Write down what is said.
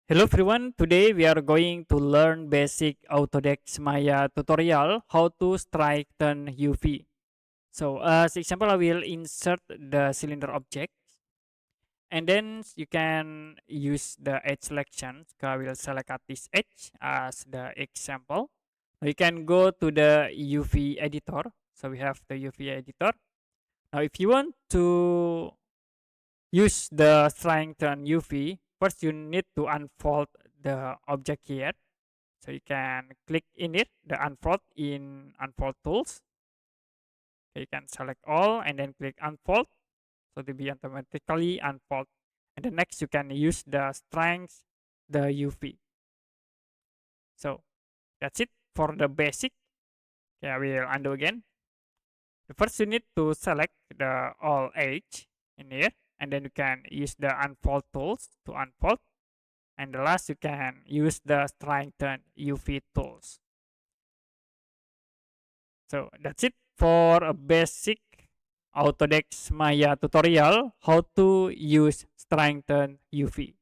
Hello everyone, today we are going to learn basic Autodesk Maya tutorial how to straighten UV. So as example I will insert the cylinder object and then you can use the edge selection. So I will select at this edge as the example. Now you can go to the UV editor. So we have the UV editor. Now if you want to use the strengthen UV, first you need to unfold the object here. So you can click in it, the unfold in unfold tools. Okay, you can select all and then click unfold. So to be automatically unfold. And then next you can use the strength, the UV. So that's it for the basic. Okay, I will undo again. First you need to select the all edge in here. And then you can use the unfold tools to unfold. And the last you can use the strengthen UV tools. So that's it for a basic Autodesk Maya tutorial how to use strengthen UV.